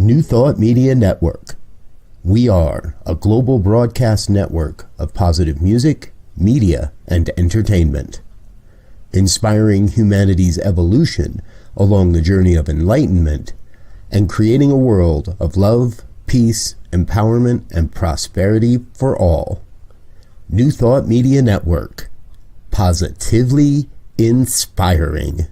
New Thought Media Network. We are a global broadcast network of positive music, media, and entertainment, inspiring humanity's evolution along the journey of enlightenment and creating a world of love, peace, empowerment, and prosperity for all. New Thought Media Network. Positively inspiring.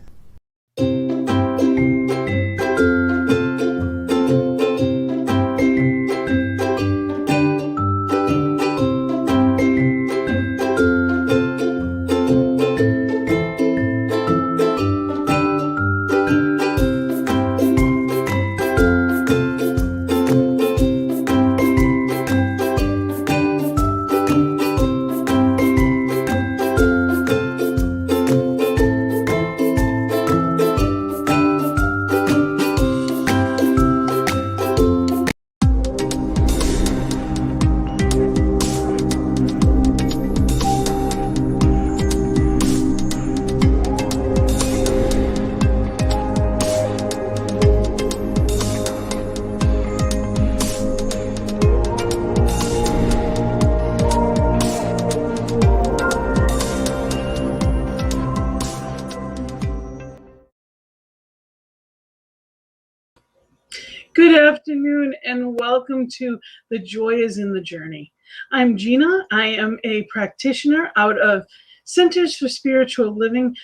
Good afternoon and welcome to The Joy is in the Journey. I'm Gina. I am a practitioner out of Centers for Spiritual Living,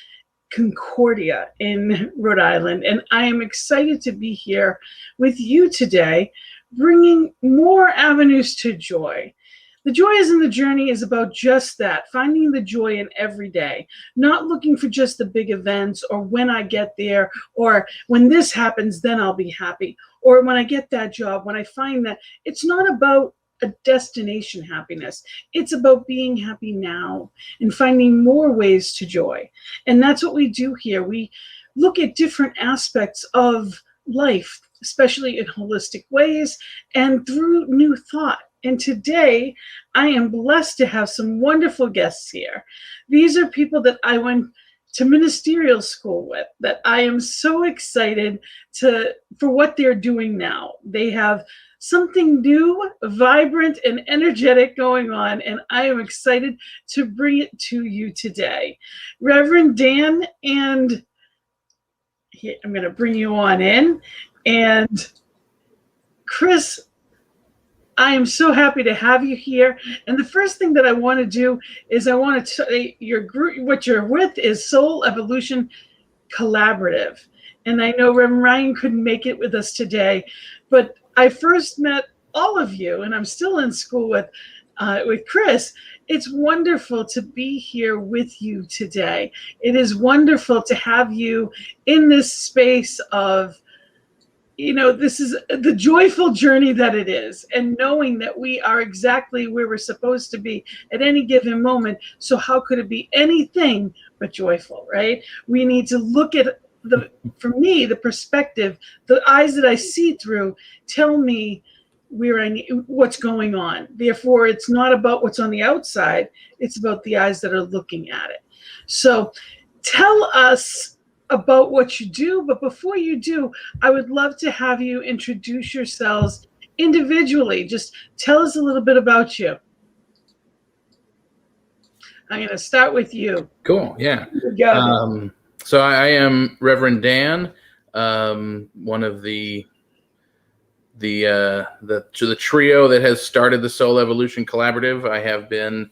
Concordia in Rhode Island, and I am excited to be here with you today, bringing more avenues to joy. The Joy is in the Journey is about just that, finding the joy in every day, not looking for just the big events or when I get there or when this happens, then I'll be happy. Or when I get that job, when I find that. It's not about a destination happiness. It's about being happy now and finding more ways to joy. And that's what we do here. We look at different aspects of life, especially in holistic ways and through new thought. And today, I am blessed to have some wonderful guests here. These are people that I went to ministerial school with, that I am so excited for what they're doing now. They have something new, vibrant, and energetic going on, and I am excited to bring it to you today. Reverend Dan, and here, I'm going to bring you on in, and Chris, I am so happy to have you here. And the first thing that I want to do is I want to say your group, what you're with is Soul Evolution Collaborative. And I know Reverend Ryan couldn't make it with us today, but I first met all of you, and I'm still in school with Chris. It's wonderful to be here with you today. It is wonderful to have you in this space of, this is the joyful journey that it is, and knowing that we are exactly where we're supposed to be at any given moment. So how could it be anything but joyful, right? We need to look at for me, the perspective, the eyes that I see through tell me what's going on. Therefore, it's not about what's on the outside. It's about the eyes that are looking at it. So tell us about what you do, but before you do, I would love to have you introduce yourselves individually. Just tell us a little bit about you. I'm going to start with you. Cool. Yeah. So I am Reverend Dan, one of the trio that has started the Soul Evolution Collaborative. I have been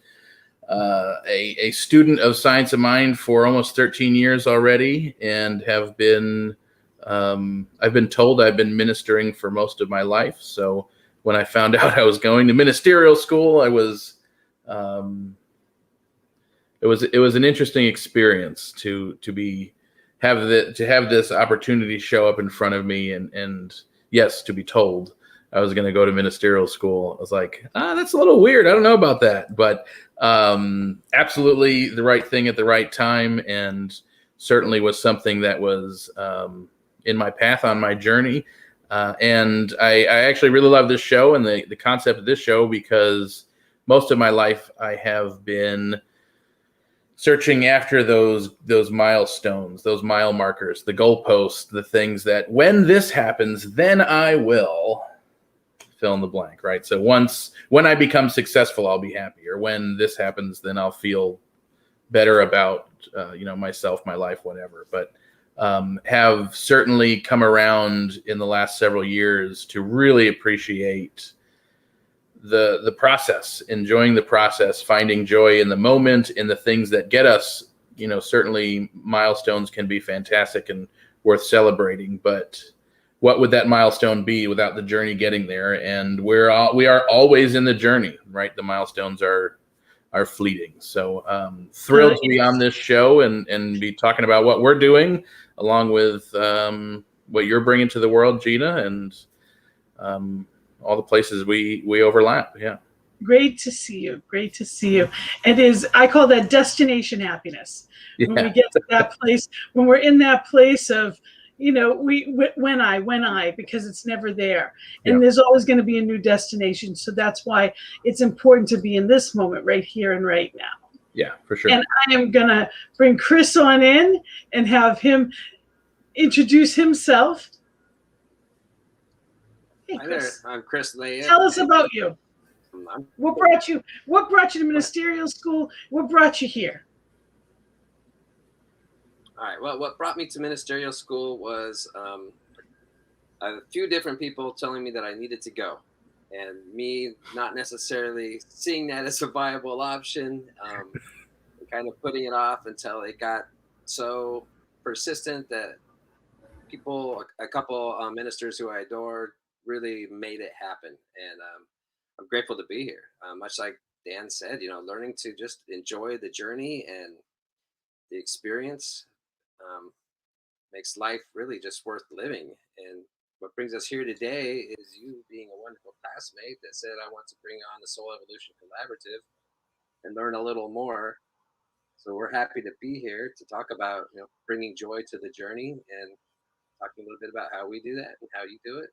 a student of Science of Mind for almost 13 years already, and have been I've been told I've been ministering for most of my life. So when I found out I was going to ministerial school, it was an interesting experience to have this opportunity show up in front of me, and yes, to be told I was going to go to ministerial school. I was like, that's a little weird. I don't know about that, but absolutely the right thing at the right time, and certainly was something that was in my path on my journey. And I actually really love this show and the concept of this show, because most of my life I have been searching after those milestones, those mile markers, the goalposts, the things that when this happens, then I will fill in the blank, right? So when I become successful, I'll be happy, or when this happens, then I'll feel better about myself, my life, whatever. But have certainly come around in the last several years to really appreciate the process, enjoying the process, finding joy in the moment, in the things that get us. Certainly milestones can be fantastic and worth celebrating, but what would that milestone be without the journey getting there? And we are always in the journey, right? The milestones are fleeting. So thrilled to be on this show and be talking about what we're doing, along with what you're bringing to the world, Gina, and all the places we overlap. Yeah. Great to see you. Great to see you. I call that destination happiness. Yeah. When we get to that place, when we're in that place of, when I, because it's never there. And Yeah. there's always going to be a new destination. So that's why it's important to be in this moment right here and right now. Yeah, for sure. And I am going to bring Chris on in and have him introduce himself. Hey, Hi there, Chris. I'm Chris Leia. Tell us about you. What brought you to ministerial school? What brought you here? All right, well, what brought me to ministerial school was a few different people telling me that I needed to go, and me not necessarily seeing that as a viable option, kind of putting it off until it got so persistent that a couple ministers who I adored really made it happen. And I'm grateful to be here. Much like Dan said, learning to just enjoy the journey and the experience makes life really just worth living. And what brings us here today is you being a wonderful classmate that said, I want to bring on the Soul Evolution Collaborative and learn a little more. So we're happy to be here to talk about, bringing joy to the journey and talking a little bit about how we do that and how you do it.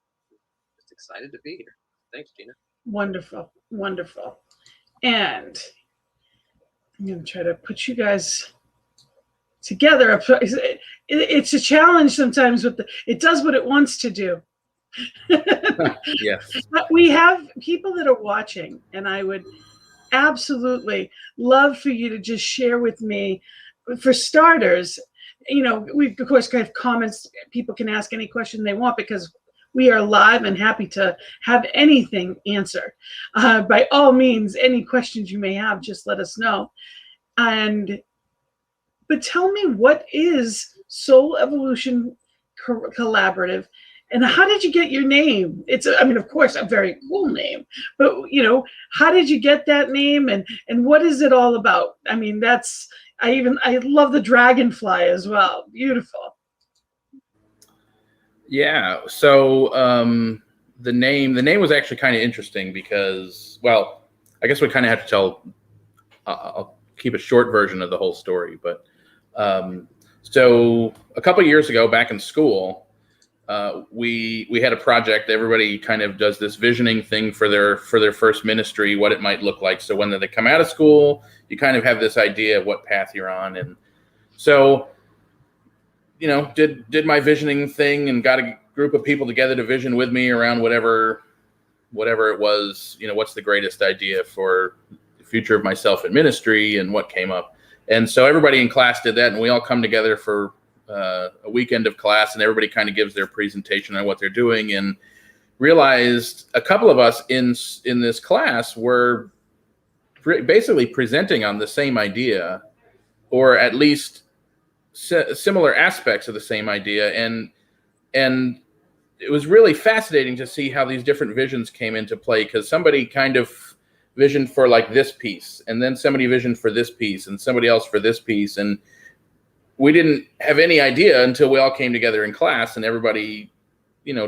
Just excited to be here. Thanks, Gina. Wonderful, wonderful. And I'm going to try to put you guys together. It's a challenge sometimes it does what it wants to do. Yes. But we have people that are watching, and I would absolutely love for you to just share with me, for starters, we of course have comments. People can ask any question they want because we are live and happy to have anything answered. By all means, any questions you may have, just let us know. But tell me, what is Soul Evolution Collaborative, and how did you get your name? It's, of course, a very cool name, but how did you get that name, and what is it all about? I love the dragonfly as well. Beautiful. Yeah. So the name was actually kind of interesting because, well, I guess we kind of have to tell. I'll keep a short version of the whole story, but so a couple of years ago, back in school, we had a project. Everybody kind of does this visioning thing for their first ministry, what it might look like. So when they come out of school, you kind of have this idea of what path you're on, and so did my visioning thing and got a group of people together to vision with me around whatever it was. What's the greatest idea for the future of myself in ministry, and what came up. And so everybody in class did that, and we all come together for a weekend of class, and everybody kind of gives their presentation on what they're doing, and realized a couple of us in this class were basically presenting on the same idea, or at least similar aspects of the same idea. And it was really fascinating to see how these different visions came into play, because somebody kind of visioned for like this piece, and then somebody visioned for this piece, and somebody else for this piece. And we didn't have any idea until we all came together in class, and everybody,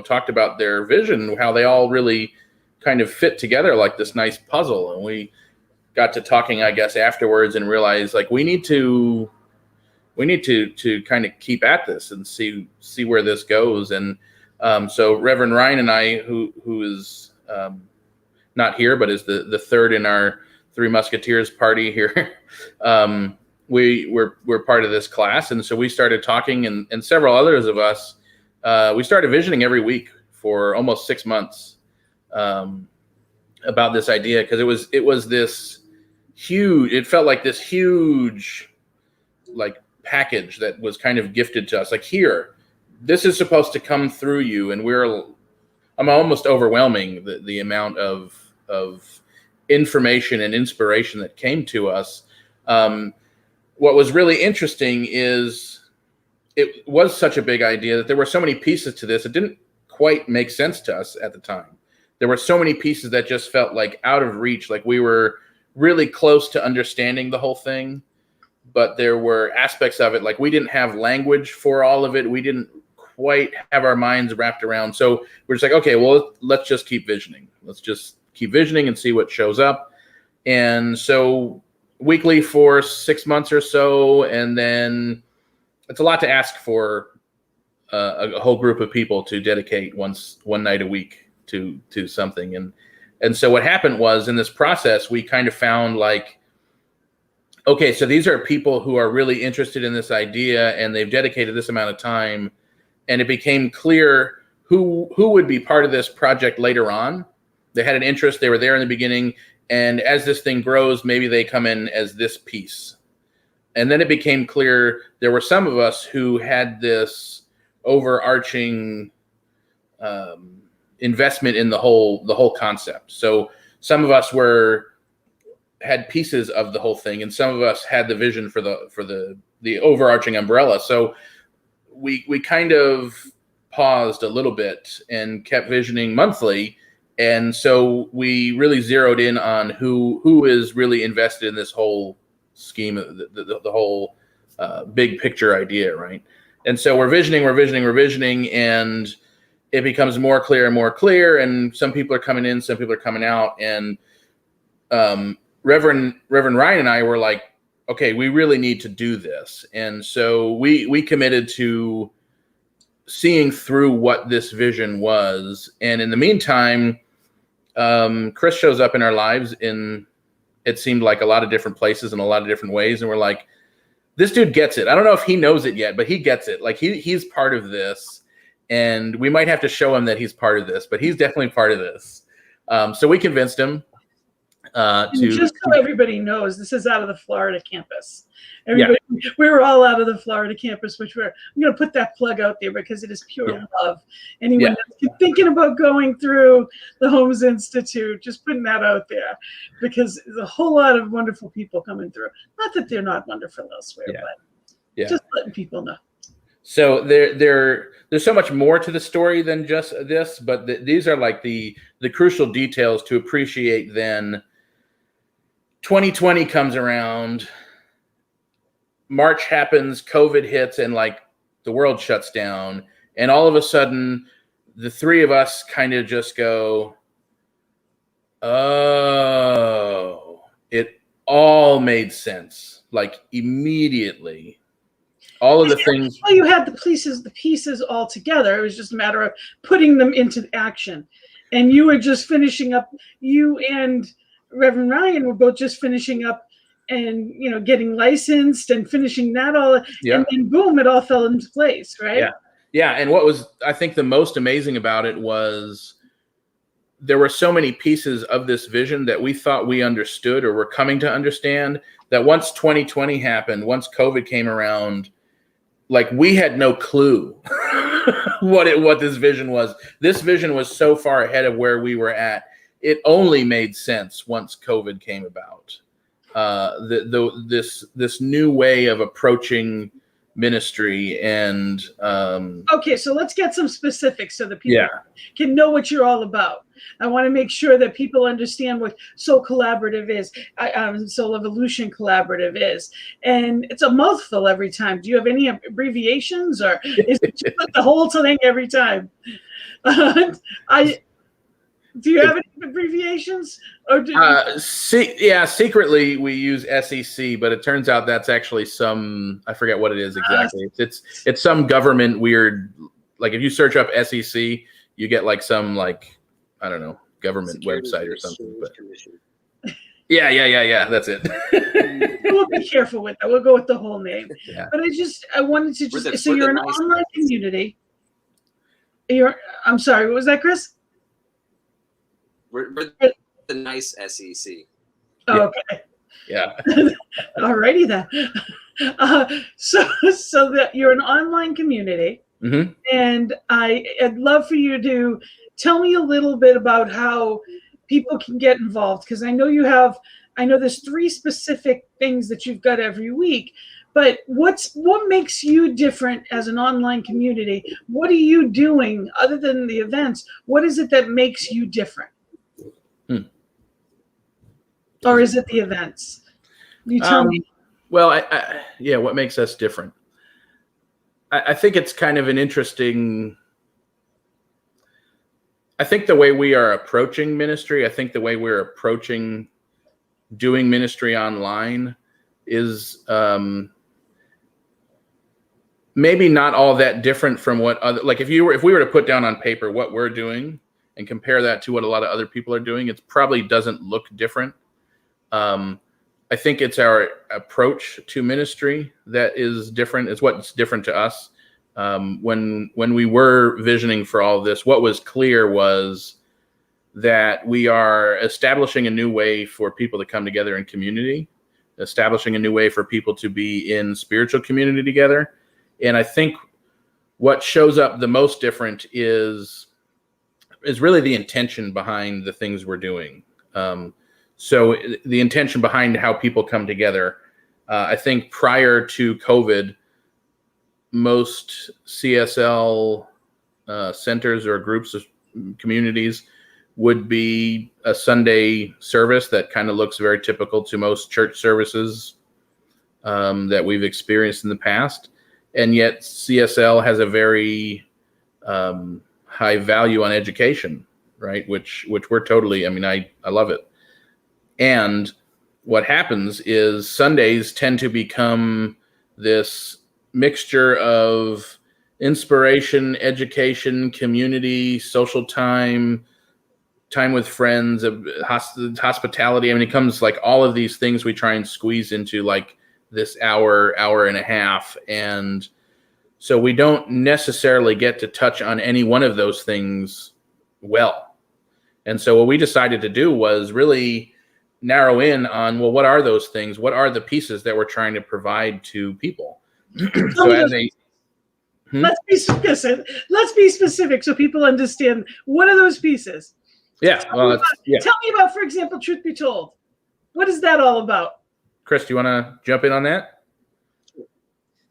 talked about their vision, how they all really kind of fit together like this nice puzzle. And we got to talking, I guess, afterwards, and realized like we need to kind of keep at this and see where this goes. And so Reverend Ryan and I, who is not here, but is the third in our Three Musketeers party here, we're part of this class, and so we started talking, and several others of us, we started visioning every week for almost 6 months about this idea, because it was this huge. It felt like this huge, like, package that was kind of gifted to us. Like, here, this is supposed to come through you, and I'm almost overwhelming the amount of information and inspiration that came to us. What was really interesting is it was such a big idea that there were so many pieces to this. It didn't quite make sense to us at the time. There were so many pieces that just felt like out of reach, like we were really close to understanding the whole thing, but there were aspects of it, like we didn't have language for all of it. We didn't quite have our minds wrapped around. So we're just like, okay, well, let's just keep visioning. Let's just keep visioning and see what shows up. And so weekly for 6 months or so, and then it's a lot to ask for a whole group of people to dedicate one night a week to something. And so what happened was, in this process, we kind of found, like, okay, so these are people who are really interested in this idea, and they've dedicated this amount of time, and it became clear who would be part of this project later on. They had an interest, they were there in the beginning, and as this thing grows, maybe they come in as this piece. And then it became clear there were some of us who had this overarching investment in the whole concept. So some of us had pieces of the whole thing, and some of us had the vision for the overarching umbrella. So we kind of paused a little bit and kept visioning monthly. And so we really zeroed in on who is really invested in this whole scheme, the whole big picture idea, right? And so we're visioning, and it becomes more clear and more clear. And some people are coming in, some people are coming out. And Reverend Ryan and I were like, okay, we really need to do this. And so we committed to seeing through what this vision was. And in the meantime, Chris shows up in our lives in, it seemed like, a lot of different places in a lot of different ways. And we're like, this dude gets it. I don't know if he knows it yet, but he gets it. Like, he's part of this, and we might have to show him that he's part of this, but he's definitely part of this. So we convinced him just so everybody knows, this is out of the Florida campus. We were all out of the Florida campus, I'm going to put that plug out there because it is pure love. Anyone that's thinking about going through the Holmes Institute, just putting that out there, because there's a whole lot of wonderful people coming through. Not that they're not wonderful elsewhere, but just letting people know. So there's so much more to the story than just this, but these are like the crucial details to appreciate. Then 2020 comes around, March happens, COVID hits, and like the world shuts down. And all of a sudden, the three of us kind of just go, oh, it all made sense. Like, immediately. All of the things. Well, you had the pieces all together. It was just a matter of putting them into action. And you were just finishing up, you and Reverend Ryan were both just finishing up and, getting licensed and finishing that all. Yeah. And then boom, it all fell into place, right? Yeah. Yeah. And what was, I think, the most amazing about it was there were so many pieces of this vision that we thought we understood or were coming to understand, that once 2020 happened, once COVID came around, like, we had no clue what this vision was. This vision was so far ahead of where we were at. It only made sense once COVID came about. This new way of approaching ministry and okay, so let's get some specifics so that people can know what you're all about. I want to make sure that people understand what Soul Collaborative is, Soul Evolution Collaborative is, and it's a mouthful every time. Do you have any abbreviations, or is it just the whole thing every time? Do you have any abbreviations? Or secretly we use SEC, but it turns out that's actually I forget what it is exactly. It's some government weird, like, if you search up SEC, you get like some, like, I don't know, government Security website or something. But Yeah. That's it. We'll be careful with that. We'll go with the whole name. Yeah. But I wanted to just, so we're you're the an nice online community. I'm sorry, what was that, Chris? We're the nice SEC. Oh, okay. Yeah. Alrighty then. So that you're an online community, Mm-hmm. and I'd love for you to tell me a little bit about how people can get involved, because I know there's 3 specific things that you've got every week, but what makes you different as an online community? What are you doing other than the events? What is it that makes you different? Or is it the events? You tell me. Well, what makes us different? I think it's kind of an interesting. I think the way we are approaching ministry, I think the way we're approaching doing ministry online is maybe not all that different from what other, like if we were to put down on paper what we're doing and compare that to what a lot of other people are doing, it probably doesn't look different. I think it's our approach to ministry that is different. It's what's different to us. When we were visioning for all of this, what was clear was that we are establishing a new way for people to come together in community, establishing a new way for people to be in spiritual community together. And I think what shows up the most different is really the intention behind the things we're doing. So the intention behind how people come together, I think prior to COVID, most CSL centers or groups of communities would be a Sunday service that kind of looks very typical to most church services that we've experienced in the past. And yet CSL has a very high value on education, right? Which we're totally, I love it. And what happens is Sundays tend to become this mixture of inspiration, education, community, social time with friends, hospitality. It comes like all of these things we try and squeeze into like this hour and a half. And so we don't necessarily get to touch on any one of those things well. And so what we decided to do was really narrow in on, well, what are those things? What are the pieces that we're trying to provide to people? So as a let's be specific so people understand, what are those pieces? Yeah. Tell me about, for example, Truth Be Told. What is that all about? Chris, do you want to jump in on that?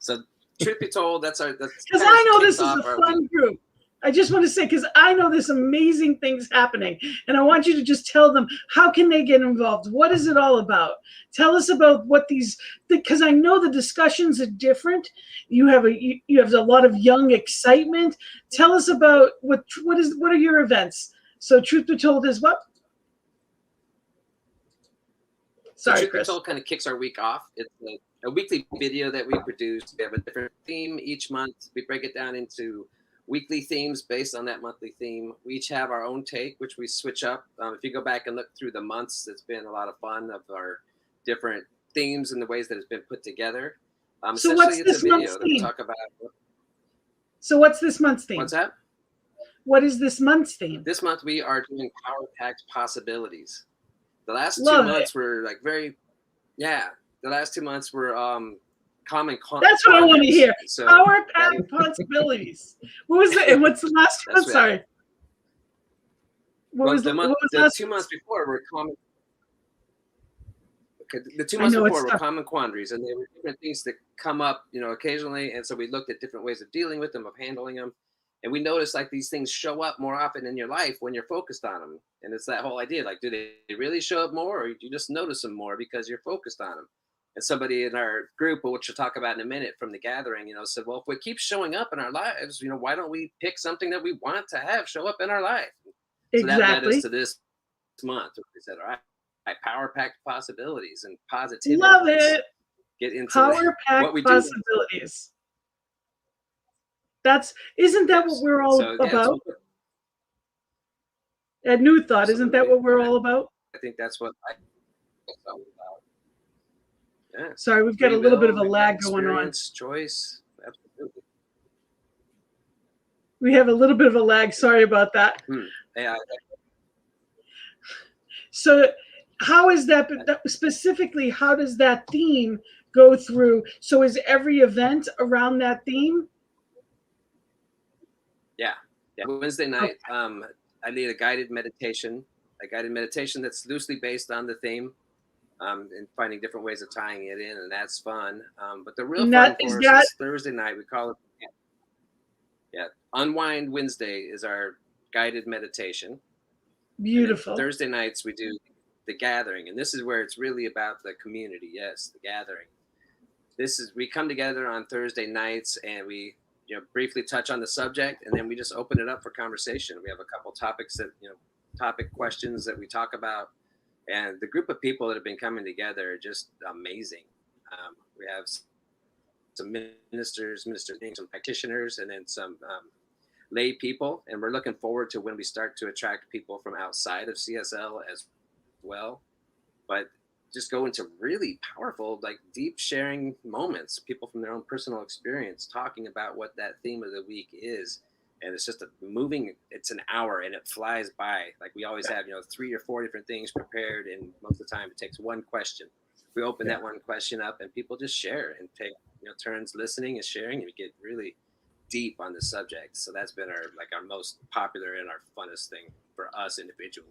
So Truth Be Told, that's because I know this is a fun group. I just want to say, because I know there's amazing things happening, and I want you to just tell them, how can they get involved? What is it all about? Tell us about what because I know the discussions are different. You have a lot of young excitement. Tell us about what are your events? So Truth Be Told is what? Sorry, Truth Chris. Be Told kind of kicks our week off. It's a weekly video that we produce. We have a different theme each month. We break it down into weekly themes based on that monthly theme. We each have our own take, which we switch up. If you go back and look through the months, it's been a lot of fun of our different themes and the ways that it's been put together. So what's this month's theme? So what's this month's theme? What's that? What is this month's theme? This month we are doing power-packed possibilities. The last 2 months were like the last 2 months were common. That's what I want to hear. So, power-packed possibilities. What was it? And what's the last one? Sorry. What was the 2 months before were common. The 2 months before were common quandaries, and they were different things that come up, occasionally. And so we looked at different ways of dealing with them, of handling them. And we noticed like these things show up more often in your life when you're focused on them. And it's that whole idea, like, do they really show up more, or do you just notice them more because you're focused on them? And somebody in our group, which we'll talk about in a minute from the gathering, said, well, if we keep showing up in our lives, why don't we pick something that we want to have show up in our life? Exactly. So that led us to this month. We said, all right, power-packed possibilities and positivity. Love it. Get into power-packed possibilities. Isn't that what we're all about? At New Thought, isn't that what we're all about? I think that's what it's all about. Yeah. Sorry, we've got a little bit of a lag going on. Choice. Absolutely. We have a little bit of a lag. Sorry about that. Yeah. So how is that specifically, how does that theme go through? So is every event around that theme? Yeah. Wednesday night, I lead a guided meditation that's loosely based on the theme, and finding different ways of tying it in, and that's fun. But the real fun for us is Thursday night. We call it Unwind Wednesday is our guided meditation. Beautiful. Thursday nights we do the gathering, and this is where it's really about the community. Yes, the gathering. We come together on Thursday nights and we briefly touch on the subject, and then we just open it up for conversation. We have a couple topics topic questions that we talk about, and the group of people that have been coming together are just amazing. We have some ministers, some practitioners, and then some lay people, and we're looking forward to when we start to attract people from outside of CSL as well. But just go into really powerful, like deep sharing moments, people from their own personal experience talking about what that theme of the week is. And it's just it's an hour and it flies by. Like we always have, 3 or 4 different things prepared. And most of the time it takes one question. We open that one question up and people just share and take, turns listening and sharing, and we get really deep on the subject. So that's been our most popular and our funnest thing for us individually.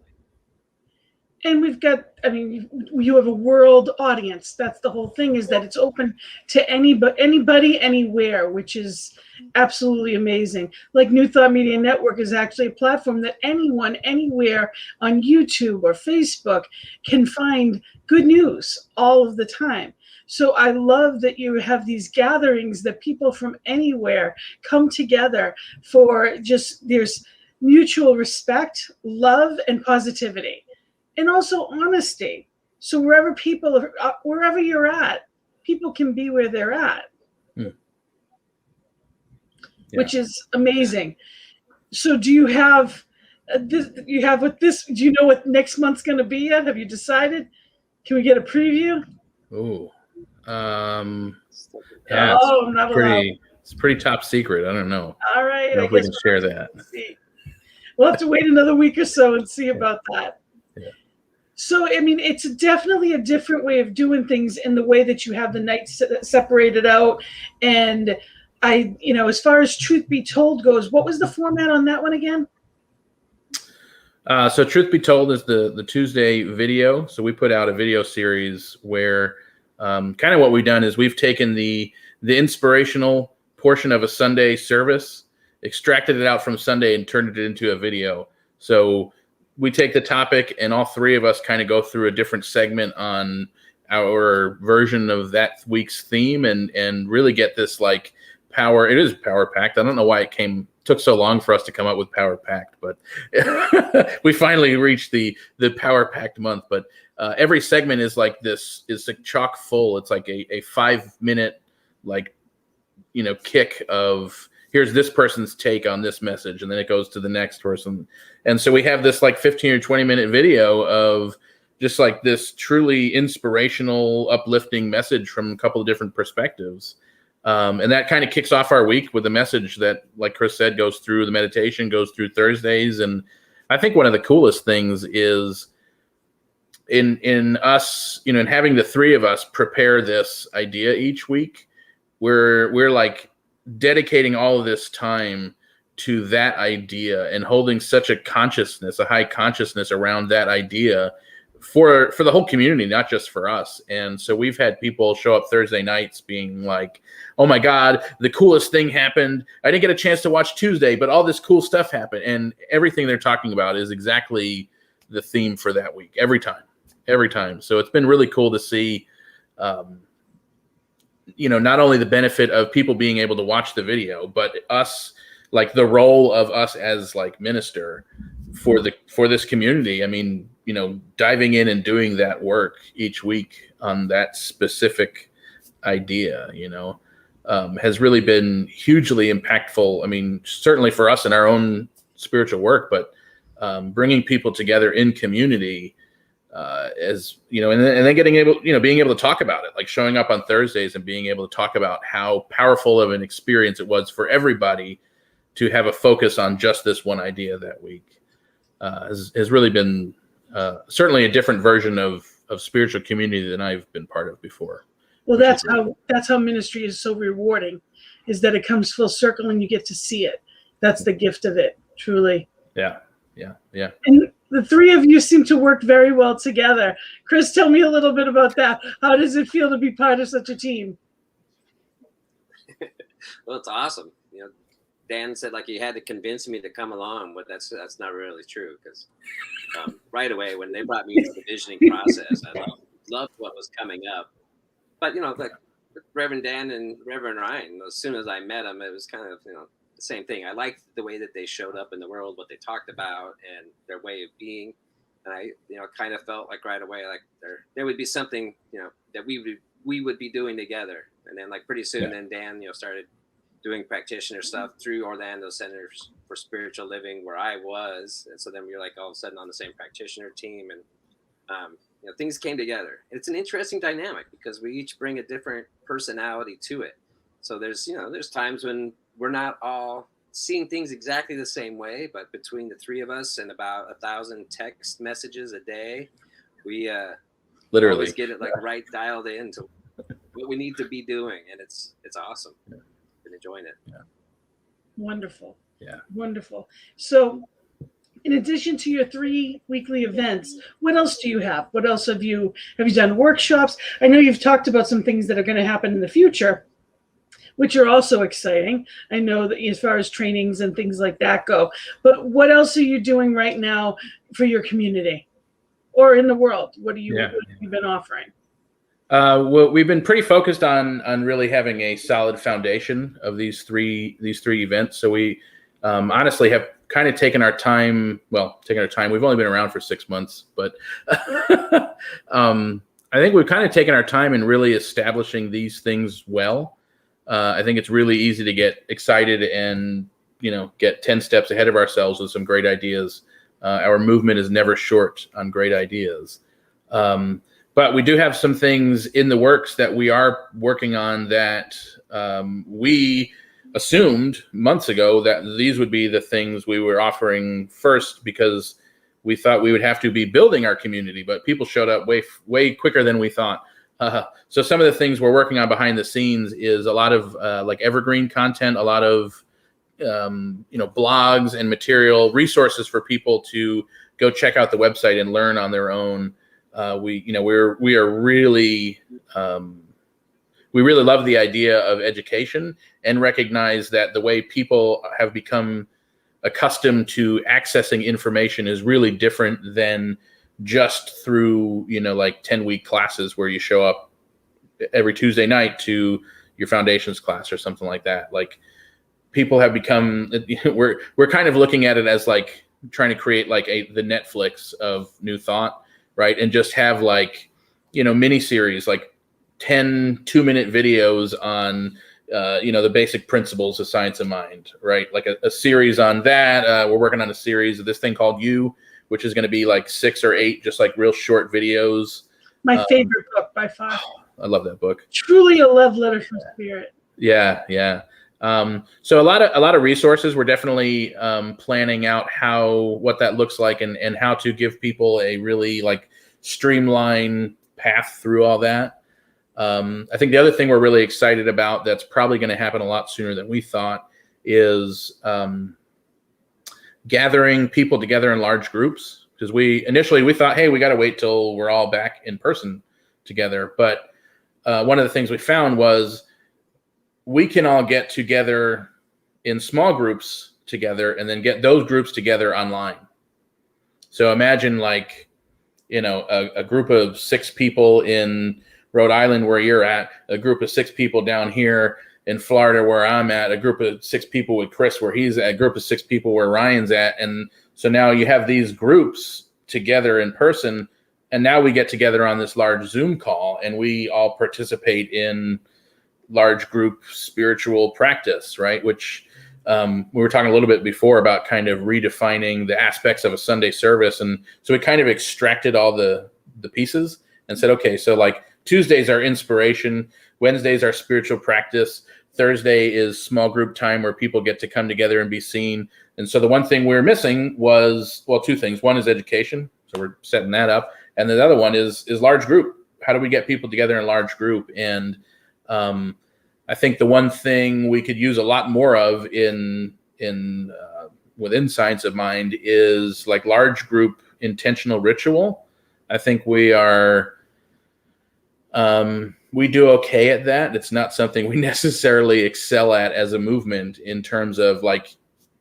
And we've got, you have a world audience. That's the whole thing, is that it's open to anybody, anywhere, which is absolutely amazing. Like New Thought Media Network is actually a platform that anyone, anywhere on YouTube or Facebook can find good news all of the time. So I love that you have these gatherings that people from anywhere come together for there's mutual respect, love, and positivity. And also honesty. So wherever you're at, people can be where they're at, which is amazing. So do you have this? Do you know what next month's going to be yet? Have you decided? Can we get a preview? Oh, I'm not allowed. It's pretty top secret. I don't know. All right. I don't know if we can share that. We'll have to wait another week or so and see about that. Yeah. So, it's definitely a different way of doing things in the way that you have the nights separated out. And as far as Truth Be Told goes, what was the format on that one again? So Truth Be Told is the Tuesday video. So we put out a video series where kind of what we've done is we've taken the inspirational portion of a Sunday service, extracted it out from Sunday and turned it into a video. So we take the topic and all three of us kind of go through a different segment on our version of that week's theme and really get this power. It is power packed. I don't know why it took so long for us to come up with power packed, but we finally reached the power packed month. But every segment is like this, is chock full. It's like a 5-minute kick of, here's this person's take on this message, and then it goes to the next person. And so we have this 15 or 20-minute video of just this truly inspirational, uplifting message from a couple of different perspectives. And that kind of kicks off our week with a message that, like Chris said, goes through the meditation, goes through Thursdays. And I think one of the coolest things is in us, in having the three of us prepare this idea each week, we're dedicating all of this time to that idea and holding such a high consciousness around that idea for the whole community, not just for us. And so we've had people show up Thursday nights being like, oh my God, the coolest thing happened. I didn't get a chance to watch Tuesday, but all this cool stuff happened. And everything they're talking about is exactly the theme for that week, every time. So it's been really cool to see, not only the benefit of people being able to watch the video, but us, the role of us as minister for this community. Diving in and doing that work each week on that specific idea, has really been hugely impactful. Certainly for us in our own spiritual work, but bringing people together in community as you know, and then being able to talk about it, like showing up on Thursdays and being able to talk about how powerful of an experience it was for everybody to have a focus on just this one idea that week, has really been certainly a different version of spiritual community than I've been part of before. Well, that's how ministry is so rewarding, is that it comes full circle and you get to see it. That's the gift of it, truly. Yeah. And the three of you seem to work very well together. Chris, tell me a little bit about that. How does it feel to be part of such a team? Well, it's awesome. You know, Dan said like he had to convince me to come along, but that's not really true, because right away when they brought me into the visioning process, I loved what was coming up. But, you know, like Reverend Dan and Reverend Ryan, as soon as I met them, it was kind of, you know, the same thing. I liked the way that they showed up in the world, what they talked about, and their way of being. And I, you know, kind of felt like right away, like there would be something, you know, that we would be doing together. And then like pretty soon, then Dan, you know, started doing practitioner stuff through Orlando Centers for Spiritual Living, where I was. And so then we were like all of a sudden on the same practitioner team, and you know, things came together. It's an interesting dynamic because we each bring a different personality to it. So there's times when we're not all seeing things exactly the same way, but between the three of us and about 1,000 text messages a day, we literally always get it like right dialed in to what we need to be doing, and it's awesome. Yeah. Been enjoying it. Yeah. Wonderful. Yeah. Wonderful. So, in addition to your 3 weekly events, what else do you have? What else have you done? Workshops? I know you've talked about some things that are going to happen in the future, which are also exciting. I know that as far as trainings and things like that go, but what else are you doing right now for your community or in the world? What have you been offering? Well, we've been pretty focused on really having a solid foundation of these three events. So we honestly have kind of taken our time. We've only been around for 6 months, but I think we've kind of taken our time in really establishing these things well. I think it's really easy to get excited and, you know, get 10 steps ahead of ourselves with some great ideas. Our movement is never short on great ideas. But we do have some things in the works that we are working on that we assumed months ago that these would be the things we were offering first, because we thought we would have to be building our community, but people showed up way quicker than we thought. So some of the things we're working on behind the scenes is a lot of like evergreen content, a lot of blogs and material resources for people to go check out the website and learn on their own. We really love the idea of education and recognize that the way people have become accustomed to accessing information is really different than just through, like 10-week classes where you show up every Tuesday night to your foundations class or something like that. Like, people have become, we're kind of looking at it as like trying to create like the Netflix of New Thought, right? And just have like, mini series, like 10 2-minute videos on, the basic principles of science of mind, right? Like a series on that. We're working on a series of this thing called You, which is going to be like 6 or 8, just like real short videos. My favorite book by far. I love that book. Truly a love letter from spirit. Yeah. So a lot of resources. We're definitely planning out what that looks like and how to give people a really like streamlined path through all that. I think the other thing we're really excited about that's probably going to happen a lot sooner than we thought is gathering people together in large groups. Because we thought, hey, we got to wait till we're all back in person together. But one of the things we found was we can all get together in small groups together and then get those groups together online. So imagine like, a group of 6 people in Rhode Island where you're at, a group of 6 people down here in Florida where I'm at, a group of 6 people with Chris where he's at, a group of 6 people where Ryan's at. And so now you have these groups together in person, and now we get together on this large Zoom call and we all participate in large group spiritual practice, right? Which we were talking a little bit before about kind of redefining the aspects of a Sunday service. And so we kind of extracted all the the pieces and said, okay, so like Tuesdays are inspiration, Wednesdays are spiritual practice, Thursday is small group time where people get to come together and be seen. And so the one thing we were missing was, well, two things. One is education. So we're setting that up. And the other one is large group. How do we get people together in a large group? And I think the one thing we could use a lot more of within Science of Mind is like large group intentional ritual. I think we do okay at that. It's not something we necessarily excel at as a movement in terms of like,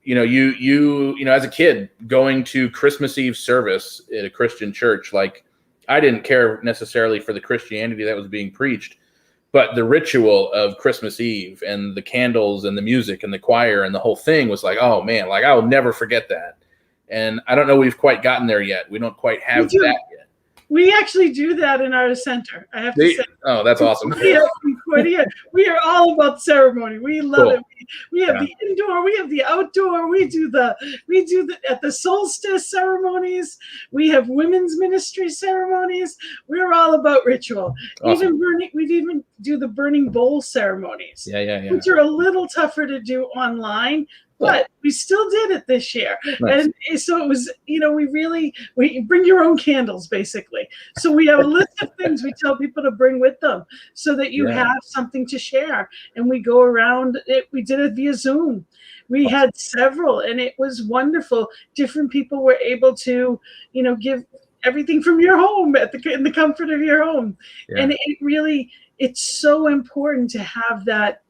you know, as a kid going to Christmas Eve service at a Christian church, like I didn't care necessarily for the Christianity that was being preached, but the ritual of Christmas Eve and the candles and the music and the choir and the whole thing was like, oh man, like I'll never forget that. And I don't know we've quite gotten there yet. We don't quite have that yet. We actually do that in our center. I have to say. Oh, that's awesome. We are all about ceremony. We love it. We have Yeah. the indoor, we have the outdoor, we do the at the solstice ceremonies, we have women's ministry ceremonies. We're all about ritual. Awesome. We'd even do the burning bowl ceremonies. Yeah. Which are a little tougher to do online. But we still did it this year. Nice. And so it was, you know, we bring your own candles, basically. So we have a list of things we tell people to bring with them so that you have something to share. And we go around it. We did it via Zoom. We had several, and it was wonderful. Different people were able to, you know, give everything from your home in the comfort of your home. Yeah. And it's so important to have that,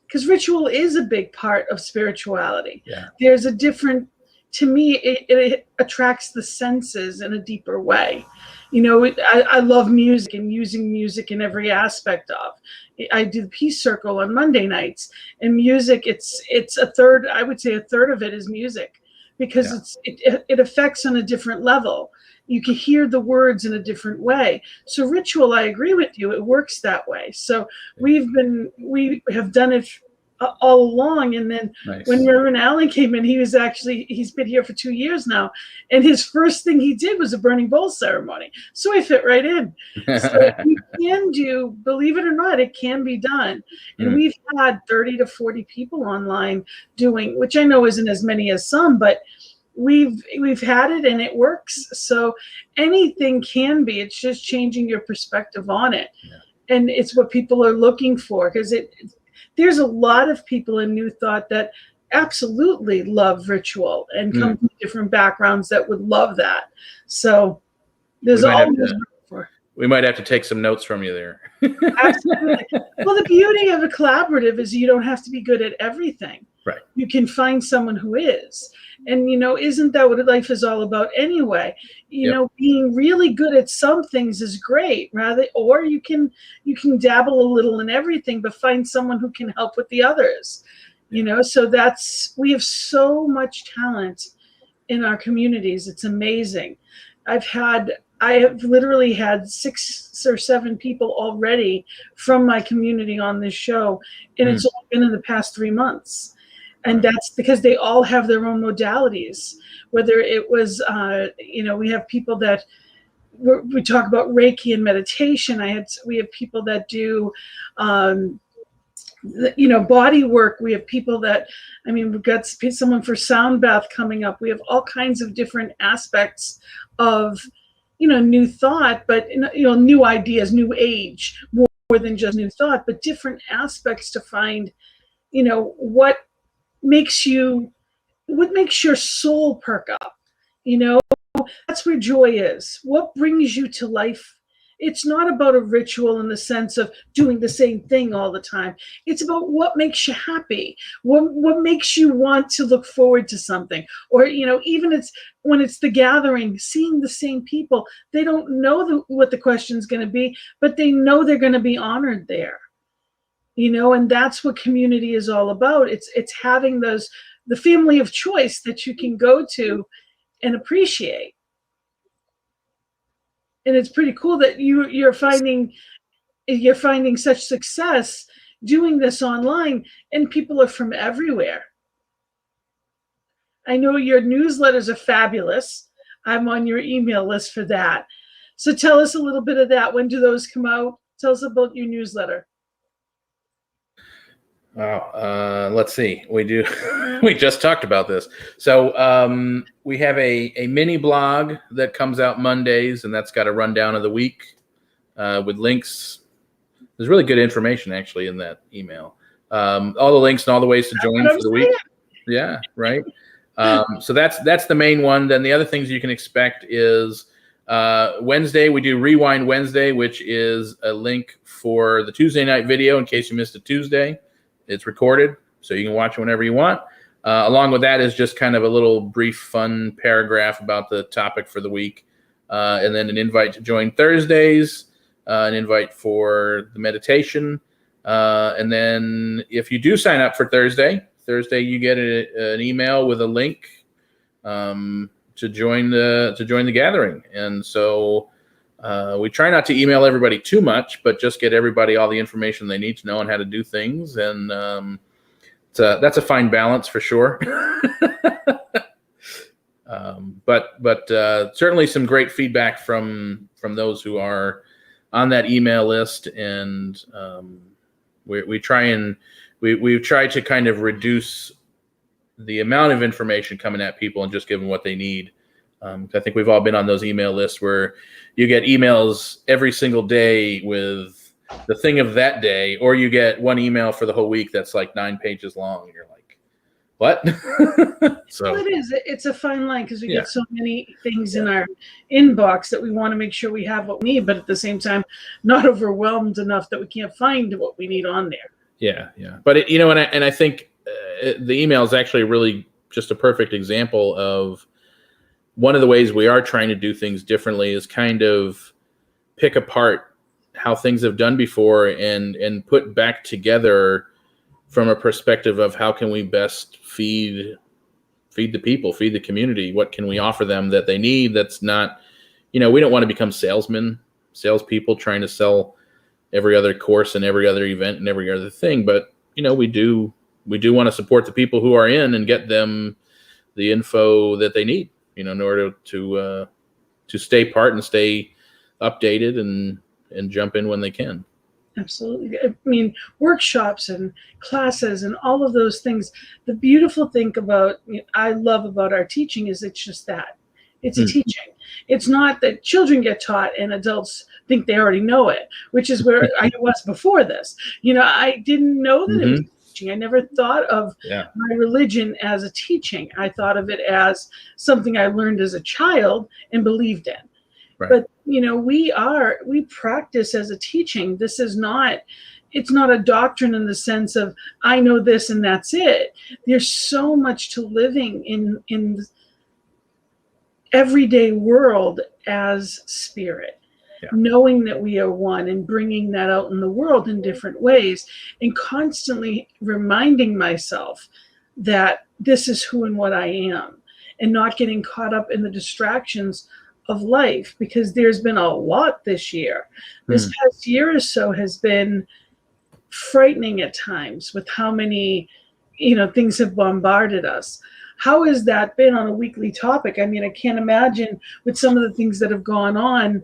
because ritual is a big part of spirituality. Yeah. There's a different, to me, it attracts the senses in a deeper way. You know, I love music and using music in every aspect of. I do the Peace Circle on Monday nights, and music, it's a third, I would say a third of it is music, because it affects on a different level. You can hear the words in a different way. So ritual, I agree with you, it works that way. So we have done it all along. And then when Reverend Allen came in, he's been here for 2 years now. And his first thing he did was a burning bowl ceremony. So he fit right in. So you can do, believe it or not, it can be done. And we've had 30 to 40 people online doing, which I know isn't as many as some, but we've had it and it works. So anything can be, it's just changing your perspective on it. Yeah. And it's what people are looking for, because there's a lot of people in New Thought that absolutely love ritual and come from different backgrounds that would love that. So there's always we might have to take some notes from you there. Absolutely. Well, the beauty of a collaborative is you don't have to be good at everything. Right. You can find someone who is. And, you know, isn't that what life is all about anyway? You know, being really good at some things is great, or you can dabble a little in everything, but find someone who can help with the others. You know, so we have so much talent in our communities. It's amazing. I have literally had 6 or 7 people already from my community on this show, and it's all been in the past 3 months. And that's because they all have their own modalities, whether it was, you know, we have people that we talk about Reiki and meditation. We have people that do, you know, body work. We have people that, I mean, we've got someone for sound bath coming up. We have all kinds of different aspects of, you know, New Thought, but, you know, new ideas, new age, more than just New Thought, but different aspects to find, you know, what makes your soul perk up. You know, that's where joy is. What brings you to life? It's not about a ritual in the sense of doing the same thing all the time. It's about what makes you happy, what makes you want to look forward to something. Or, you know, even when it's the gathering, seeing the same people, they don't know what the question's going to be, but they know they're going to be honored there. You know, and that's what community is all about. It's having the family of choice that you can go to and appreciate. And it's pretty cool that you're finding such success doing this online, and people are from everywhere. I know your newsletters are fabulous. I'm on your email list for that. So tell us a little bit of that. When do those come out? Tell us about your newsletter. Wow. Let's see. We do. We just talked about this. So we have a mini blog that comes out Mondays, and that's got a rundown of the week with links. There's really good information actually in that email. All the links and all the ways to join for the week. Yeah, right. So that's the main one. Then the other things you can expect is Wednesday, we do Rewind Wednesday, which is a link for the Tuesday night video in case you missed a Tuesday. It's recorded, so you can watch it whenever you want. Along with that is just kind of a little brief, fun paragraph about the topic for the week. And then an invite to join Thursdays, an invite for the meditation. And then if you do sign up for Thursday, you get an email with a link to join the gathering. And so we try not to email everybody too much, but just get everybody all the information they need to know on how to do things. And that's a fine balance for sure. But certainly some great feedback from those who are on that email list. And we've tried to kind of reduce the amount of information coming at people and just give them what they need. I think we've all been on those email lists where you get emails every single day with the thing of that day, or you get one email for the whole week that's like 9 pages long. And you're like, what? So well, it's a fine line because we get so many things in our inbox that we want to make sure we have what we need, but at the same time, not overwhelmed enough that we can't find what we need on there. Yeah. But I think the email is actually really just a perfect example of one of the ways we are trying to do things differently is kind of pick apart how things have done before and put back together from a perspective of how can we best feed the people, feed the community. What can we offer them that they need? That's not, we don't want to become salespeople trying to sell every other course and every other event and every other thing. But, we do want to support the people who are in and get them the info that they need, in order to stay part and stay updated and jump in when they can. Absolutely. I mean, workshops and classes and all of those things. The beautiful thing I love about our teaching is it's just that. It's a teaching. It's not that children get taught and adults think they already know it, which is where I was before this. I didn't know that it was teaching. I never thought of my religion as a teaching. I thought of it as something I learned as a child and believed in. Right. But we practice as a teaching. This is not, it's not a doctrine in the sense of I know this and that's it. There's so much to living in the everyday world as spirit, knowing that we are one and bringing that out in the world in different ways, and constantly reminding myself that this is who and what I am, and not getting caught up in the distractions of life, because there's been a lot this year. This past year or so has been frightening at times with how many, things have bombarded us. How has that been on a weekly topic? I mean, I can't imagine with some of the things that have gone on,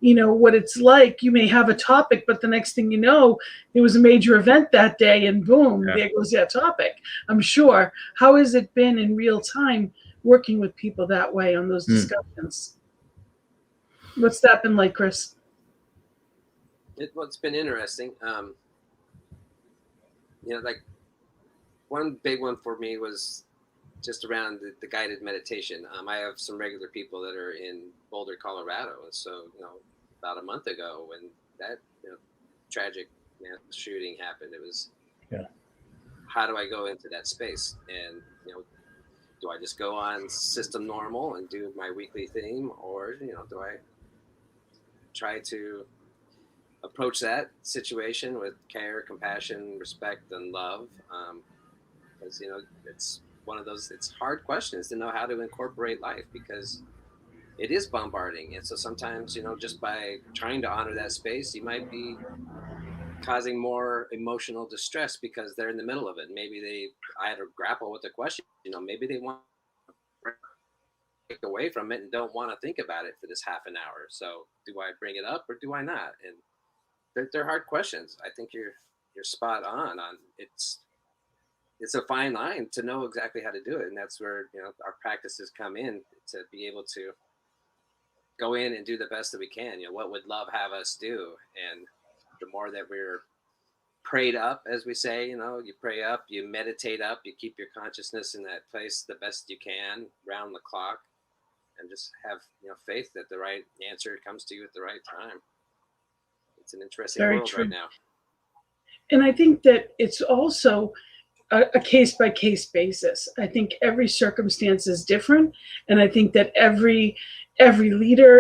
what it's like. You may have a topic, but the next thing you know, there was a major event that day and boom, there goes that topic. I'm sure. How has it been in real time working with people that way on those discussions? What's that been like, Chris? It's been interesting. Like one big one for me was just around the guided meditation. I have some regular people that are in Boulder, Colorado. And so, about a month ago when that tragic mass shooting happened, it was, how do I go into that space? And, do I just go on system normal and do my weekly theme, or, do I try to approach that situation with care, compassion, respect, and love? Because, it's one of those, it's hard questions to know how to incorporate life, because it is bombarding. And so sometimes, just by trying to honor that space, you might be causing more emotional distress because they're in the middle of it. Maybe I had to grapple with the question, maybe they want away from it and don't want to think about it for this half an hour. So do I bring it up or do I not? And they're hard questions. I think you're spot on it's a fine line to know exactly how to do it. And that's where, our practices come in, to be able to go in and do the best that we can. What would love have us do? And the more that we're prayed up, as we say, you pray up, you meditate up, you keep your consciousness in that place the best you can round the clock, and just have, faith that the right answer comes to you at the right time. It's an interesting Very world true. right now. And I think that it's also a case-by-case basis. I think every circumstance is different, and I think that every leader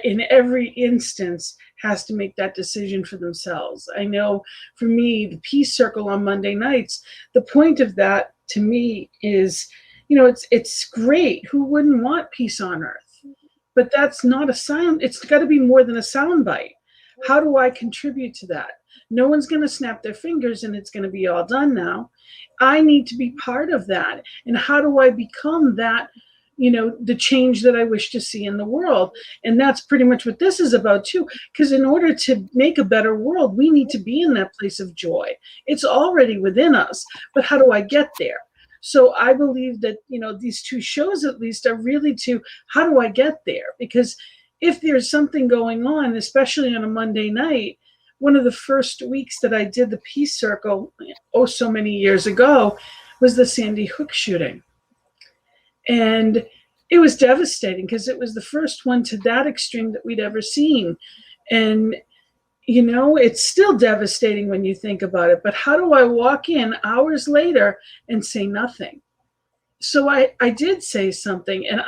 in every instance has to make that decision for themselves. I know for me, the Peace Circle on Monday nights, the point of that to me is, it's great. Who wouldn't want peace on earth? But that's not a sound. It's got to be more than a sound bite. How do I contribute to that? No one's going to snap their fingers and it's going to be all done now. I need to be part of that. And how do I become that, the change that I wish to see in the world? And that's pretty much what this is about too. Because in order to make a better world, we need to be in that place of joy. It's already within us, but how do I get there? So I believe that, these two shows at least are really to, how do I get there? Because if there's something going on, especially on a Monday night, one of the first weeks that I did the Peace Circle, so many years ago, was the Sandy Hook shooting. And it was devastating because it was the first one to that extreme that we'd ever seen. And, it's still devastating when you think about it. But how do I walk in hours later and say nothing? So I did say something. And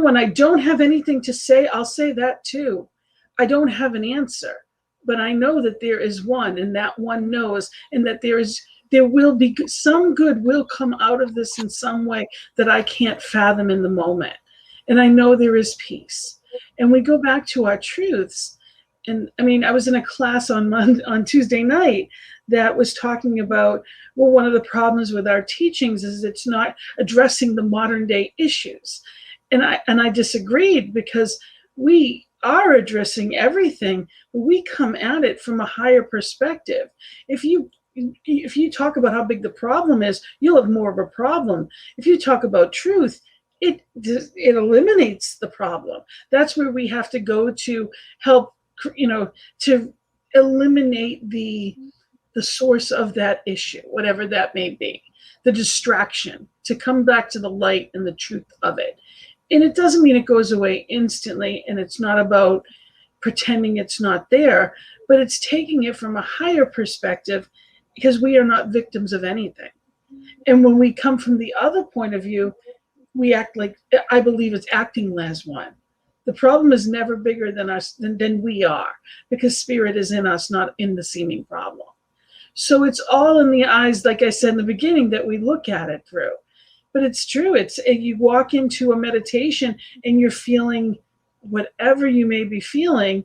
when I don't have anything to say, I'll say that too. I don't have an answer, but I know that there is one, and that one knows, and that there will be some good will come out of this in some way that I can't fathom in the moment. And I know there is peace. And we go back to our truths. And I was in a class on Tuesday night that was talking about, well, one of the problems with our teachings is it's not addressing the modern day issues. And I disagreed, because we are addressing everything, but we come at it from a higher perspective. If you talk about how big the problem is, you'll have more of a problem. If you talk about truth, it eliminates the problem. That's where we have to go to help, to eliminate the source of that issue, whatever that may be, the distraction, to come back to the light and the truth of it. And it doesn't mean it goes away instantly, and it's not about pretending it's not there, but it's taking it from a higher perspective, because we are not victims of anything. And when we come from the other point of view, we act like, I believe it's acting as one. The problem is never bigger than us, than we are, because spirit is in us, not in the seeming problem. So it's all in the eyes, like I said in the beginning, that we look at it through. But it's true. You walk into a meditation and you're feeling whatever you may be feeling.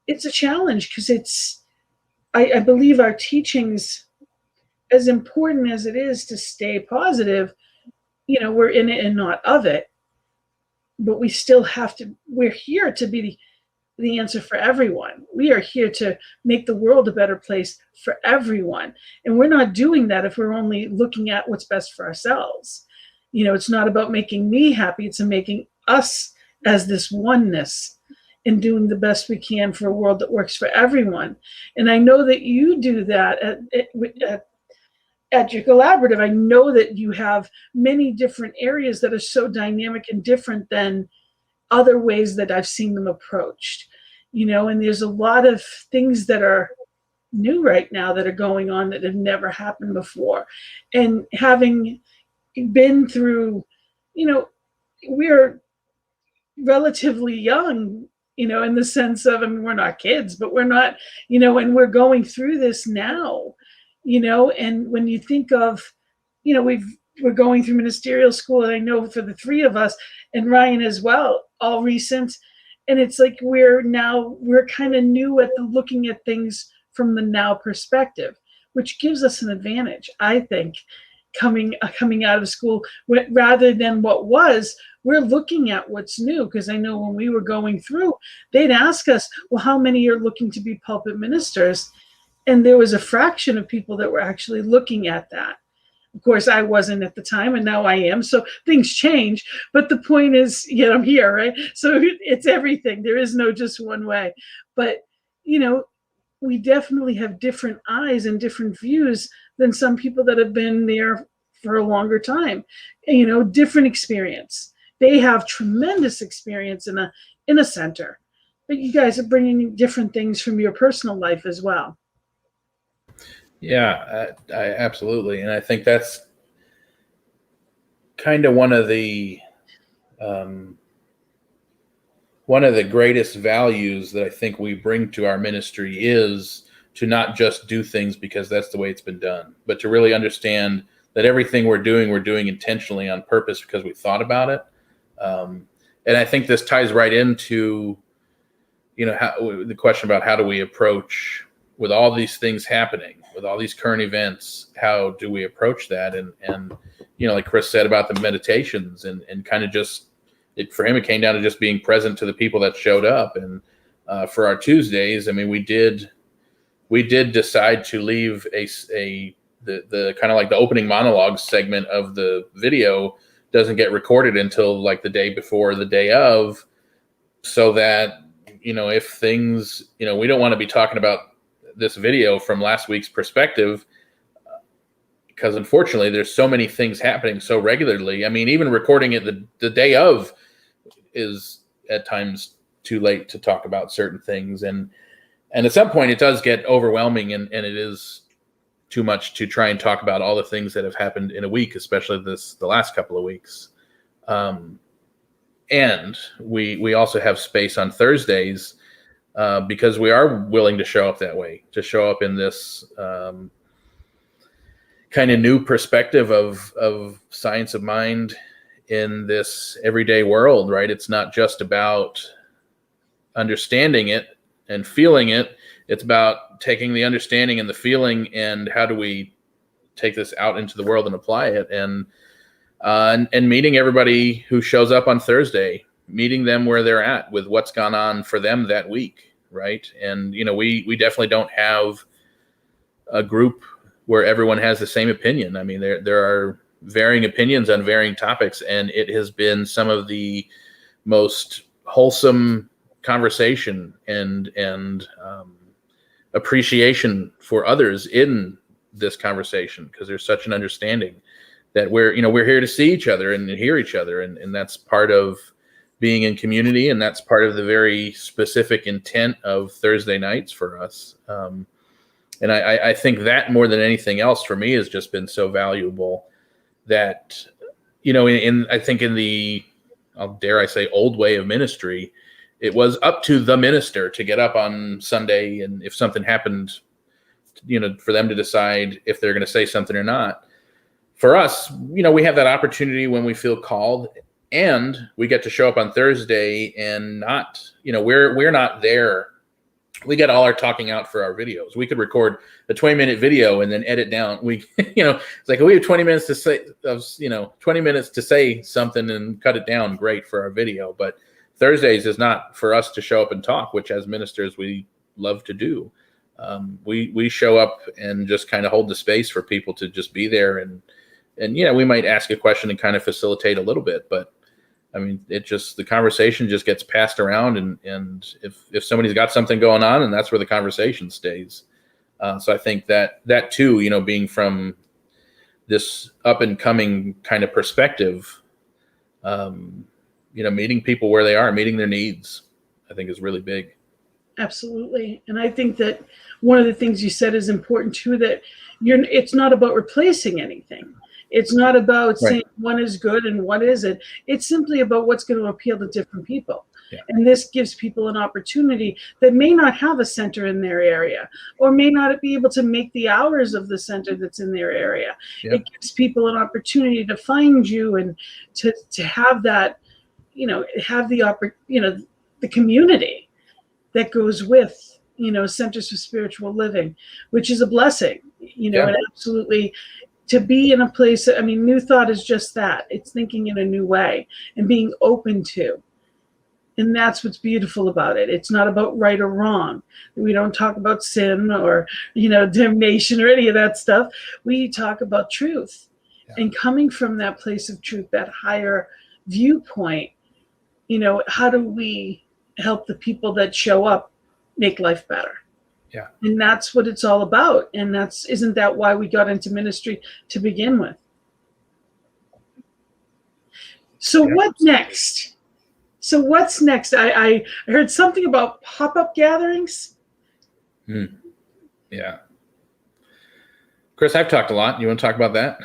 It's a challenge, because I believe our teachings, as important as it is to stay positive, we're in it and not of it. But we still have to, we're here to be the answer for everyone. We are here to make the world a better place for everyone. And we're not doing that if we're only looking at what's best for ourselves. It's not about making me happy. It's making us as this oneness and doing the best we can for a world that works for everyone. And I know that you do that at your collaborative. I know that you have many different areas that are so dynamic and different than other ways that I've seen them approached. And there's a lot of things that are new right now that are going on that have never happened before. And having been through, we're relatively young, in the sense of, we're not kids, but we're not, and we're going through this now, and when you think of, we're going through ministerial school, and I know for the three of us, and Ryan as well, all recent, and it's like we're kind of new at looking at things from the now perspective, which gives us an advantage, I think, coming out of school, rather than what was. We're looking at what's new, because I know when we were going through, they'd ask us, well, how many are looking to be pulpit ministers? And there was a fraction of people that were actually looking at that. Of course, I wasn't at the time, and now I am. So things change. But the point is, I'm here, right? So it's everything. There is no just one way. But, we definitely have different eyes and different views than some people that have been there for a longer time. Different experience. They have tremendous experience in a center. But you guys are bringing different things from your personal life as well. Yeah, I absolutely. And I think that's kind of one of the greatest values that I think we bring to our ministry is to not just do things because that's the way it's been done, but to really understand that everything we're doing intentionally on purpose because we thought about it. And I think this ties right into, the question about how do we approach with all these things happening, with all these current events, how do we approach that? And like Chris said about the meditations and kind of just, for him, it came down to just being present to the people that showed up. And for our Tuesdays, I mean, we did decide to leave the kind of like the opening monologue segment of the video doesn't get recorded until like the day before, the day of, so that, if things, we don't want to be talking about this video from last week's perspective, because unfortunately there's so many things happening so regularly. I mean, even recording it the day of is at times too late to talk about certain things. And at some point it does get overwhelming and it is too much to try and talk about all the things that have happened in a week, especially the last couple of weeks. And we also have space on Thursdays because we are willing to show up that way, to show up in this kind of new perspective of science of mind in this everyday world, right? It's not just about understanding it and feeling it. It's about taking the understanding and the feeling and how do we take this out into the world and apply it. And meeting everybody who shows up on Thursday, meeting them where they're at with what's gone on for them that week, right? And, we definitely don't have a group where everyone has the same opinion. I mean, there are varying opinions on varying topics, and it has been some of the most wholesome conversation and appreciation for others in this conversation, because there's such an understanding that we're here to see each other and hear each other. And that's part of being in community. And that's part of the very specific intent of Thursday nights for us. And I think that more than anything else for me has just been so valuable that, I think in the, dare I say, old way of ministry, it was up to the minister to get up on Sunday. And if something happened, for them to decide if they're going to say something or not. For us, we have that opportunity when we feel called, and we get to show up on Thursday and not, we're not there. We get all our talking out for our videos. We could record a 20-minute video and then edit down. It's like we have 20 minutes to say, 20 minutes to say something and cut it down. Great for our video. But Thursdays is not for us to show up and talk, which as ministers we love to do. We show up and just kind of hold the space for people to just be there and we might ask a question and kind of facilitate a little bit, but I mean, the conversation just gets passed around and if somebody's got something going on, and that's where the conversation stays. So I think that too, being from this up and coming kind of perspective, meeting people where they are, meeting their needs, I think is really big. Absolutely. And I think that one of the things you said is important too, that it's not about replacing anything. It's not about saying one is good and one isn't. It's simply about what's going to appeal to different people. Yeah. And this gives people an opportunity that may not have a center in their area or may not be able to make the hours of the center that's in their area. Yeah. It gives people an opportunity to find you and to have that, have the the community that goes with, Centers for Spiritual Living, which is a blessing, and absolutely to be in a place, I mean, new thought is just that. It's thinking in a new way and being open to. And that's what's beautiful about it. It's not about right or wrong. We don't talk about sin or, damnation or any of that stuff. We talk about truth. Yeah. And coming from that place of truth, that higher viewpoint, how do we help the people that show up make life better? Yeah. And that's what it's all about. And isn't that why we got into ministry to begin with? So what's next? I heard something about pop-up gatherings. Yeah. Chris, I've talked a lot. You want to talk about that?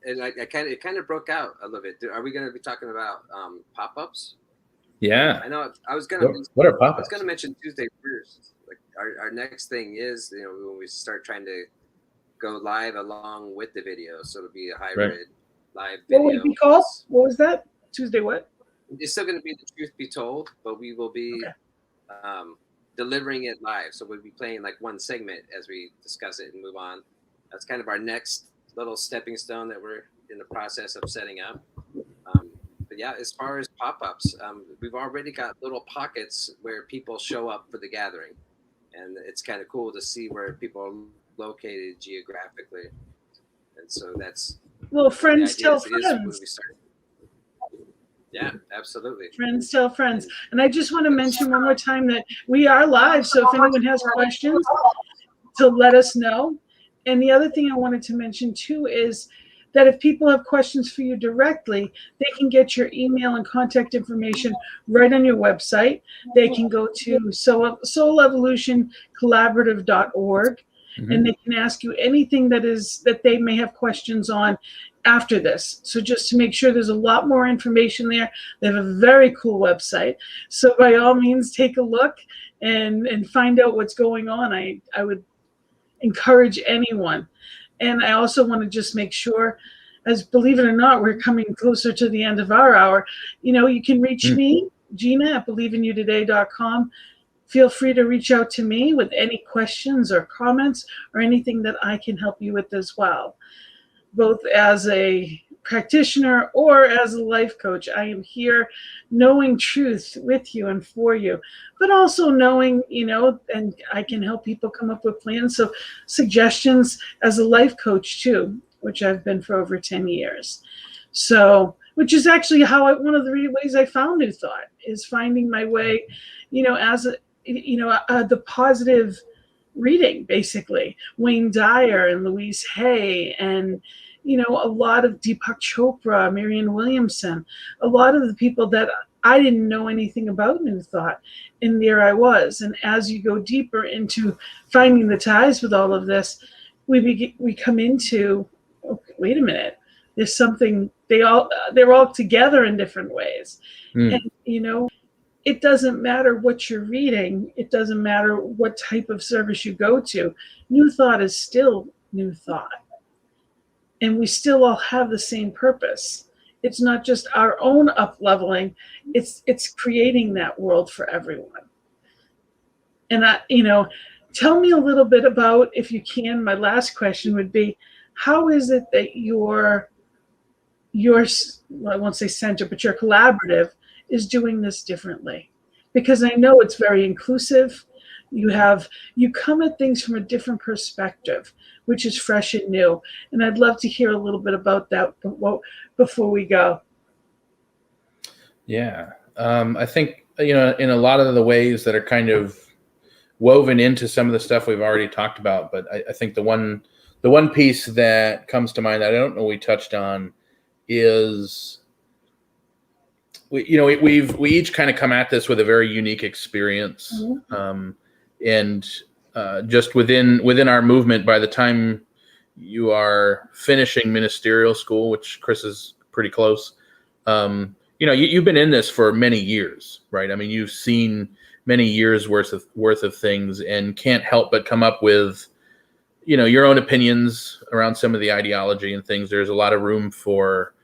And it kind of broke out a little bit. Are we going to be talking about pop-ups? Yeah. I know. I was going to. What are pop-ups? I was going to mention Tuesday first. Like our next thing is, when we start trying to go live along with the video, so it'll be a hybrid live video. What would it be called? What was that? Tuesday what? It's still going to be The Truth Be Told, but we will be delivering it live. So we'll be playing like one segment as we discuss it and move on. That's kind of our next little stepping stone that we're in the process of setting up. But yeah, as far as pop-ups, we've already got little pockets where people show up for the gathering. And it's kind of cool to see where people are located geographically. And so that's... Well, friends tell friends. Yeah, absolutely. Friends tell friends. And I just want to mention one more time that we are live. So if anyone has questions, to let us know. And the other thing I wanted to mention too is that if people have questions for you directly, they can get your email and contact information right on your website. They can go to soulevolutioncollaborative.org. And they can ask you anything that they may have questions on after this. So just to make sure, there's a lot more information there. They have a very cool website. So by all means, take a look and find out what's going on. I would encourage anyone. And I also want to just make sure, as believe it or not, we're coming closer to the end of our hour. You can reach me, Gina, at believeInYouToday.com. Feel free to reach out to me with any questions or comments or anything that I can help you with as well. Both as a practitioner or as a life coach, I am here knowing truth with you and for you, but also knowing, and I can help people come up with plans. So suggestions as a life coach too, which I've been for over 10 years. So, which is actually one of the ways I found New Thought, is finding my way, as the positive reading, basically. Wayne Dyer and Louise Hay and, a lot of Deepak Chopra, Marianne Williamson, a lot of the people that I didn't know anything about New Thought. And there I was. And as you go deeper into finding the ties with all of this, we come into, okay, wait a minute, there's something, they're all together in different ways. And, it doesn't matter what you're reading. It doesn't matter what type of service you go to. New Thought is still New Thought. And we still all have the same purpose. It's not just our own up-leveling. It's creating that world for everyone. And tell me a little bit about, if you can, my last question would be, how is it that your I won't say center, but your collaborative is doing this differently? Because I know it's very inclusive. You come at things from a different perspective, which is fresh and new. And I'd love to hear a little bit about that before we go. Yeah. I think, in a lot of the ways that are kind of woven into some of the stuff we've already talked about, but I think the one piece that comes to mind that I don't know we touched on is, we each kind of come at this with a very unique experience. And just within our movement, by the time you are finishing ministerial school, which Chris is pretty close, you've been in this for many years, right? I mean, you've seen many years worth of things and can't help but come up with, your own opinions around some of the ideology and things. There's a lot of room for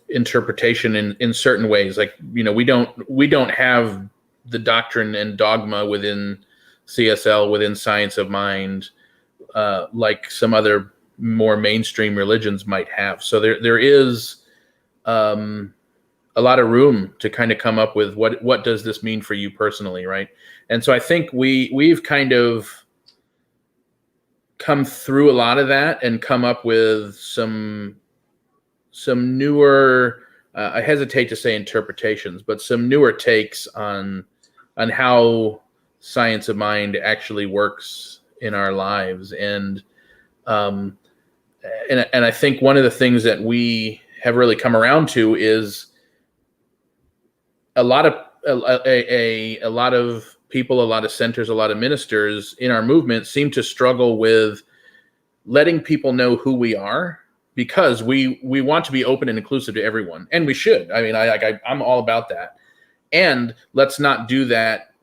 interpretation in certain ways. Like, we don't have the doctrine and dogma within CSL within Science of Mind, like some other more mainstream religions might have. So there is a lot of room to kind of come up with what does this mean for you personally, right? And so I think we've kind of come through a lot of that and come up with some newer, I hesitate to say interpretations, but some newer takes on how Science of Mind actually works in our lives. And I think one of the things that we have really come around to is a lot of people, a lot of centers, a lot of ministers in our movement seem to struggle with letting people know who we are, because we want to be open and inclusive to everyone, and we should. I mean, I'm all about that. And let's not do that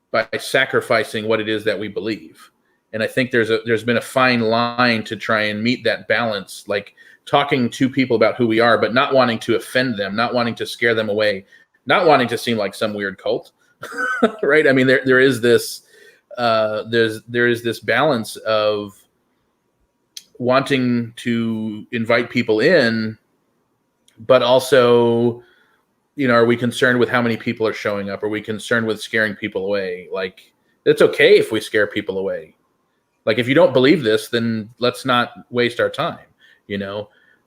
by sacrificing what it is that we believe. And I think there's been a fine line to try and meet that balance, like talking to people about who we are, but not wanting to offend them, not wanting to scare them away, not wanting to seem like some weird cult, right? I mean, there is this balance of wanting to invite people in, but also, are we concerned with how many people are showing up? Are we concerned with scaring people away? Like, it's okay if we scare people away. Like, if you don't believe this, then let's not waste our time,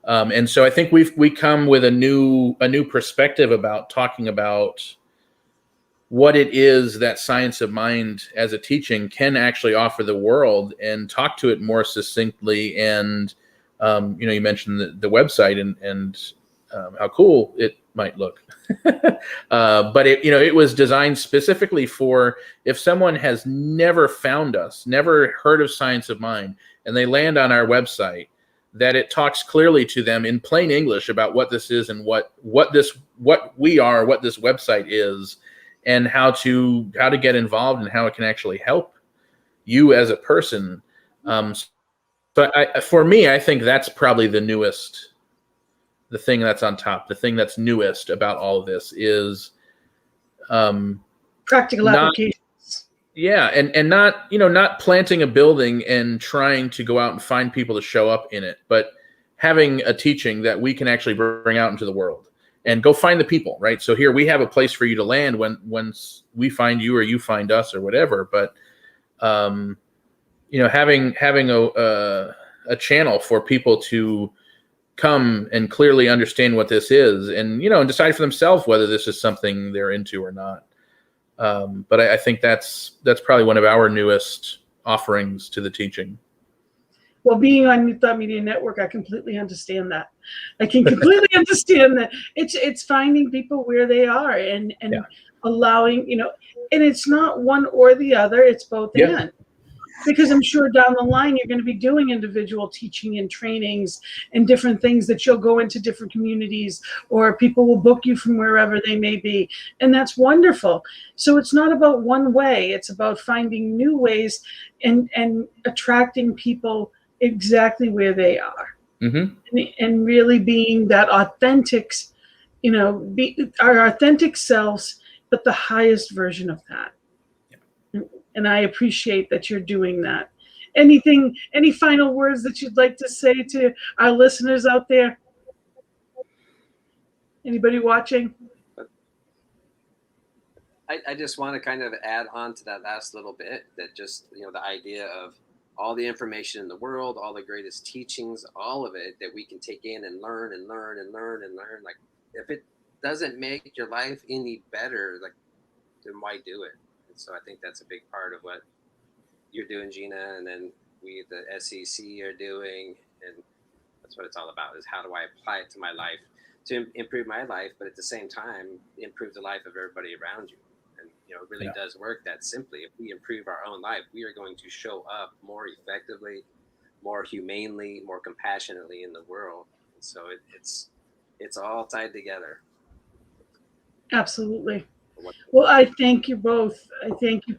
And so I think we come with a new perspective about talking about what it is that Science of Mind as a teaching can actually offer the world, and talk to it more succinctly. And you mentioned the website and how cool it might look, but it was designed specifically for, if someone has never found us, never heard of Science of Mind, and they land on our website, that it talks clearly to them in plain English about what this is and what we are, what this website is, and how to get involved and how it can actually help you as a person. But for me, I think that's probably the thing that's on top, the thing that's newest about all of this is practical applications. Yeah, and not planting a building and trying to go out and find people to show up in it, but having a teaching that we can actually bring out into the world and go find the people, right? So here we have a place for you to land once we find you or you find us or whatever. But having a channel for people to come and clearly understand what this is, and decide for themselves whether this is something they're into or not. But I think that's probably one of our newest offerings to the teaching. Well, being on New Thought Media Network, I completely understand that. I can completely understand that. It's finding people where they are and allowing, and it's not one or the other, it's both and. Because I'm sure down the line, you're going to be doing individual teaching and trainings and different things that you'll go into different communities, or people will book you from wherever they may be. And that's wonderful. So it's not about one way. It's about finding new ways and attracting people exactly where they are. Mm-hmm. And really being that authentic, our authentic selves, but the highest version of that. And I appreciate that you're doing that. Any final words that you'd like to say to our listeners out there? Anybody watching? I just want to kind of add on to that last little bit, that just, the idea of all the information in the world, all the greatest teachings, all of it that we can take in and learn and learn and learn and learn. Like, if it doesn't make your life any better, like, then why do it? So I think that's a big part of what you're doing, Gina, and then we, the SEC, are doing. And that's what it's all about, is how do I apply it to my life to improve my life, but at the same time, improve the life of everybody around you. And, it really does work that simply. If we improve our own life, we are going to show up more effectively, more humanely, more compassionately in the world. And so it's all tied together. Absolutely. Well, I thank you both. I thank you.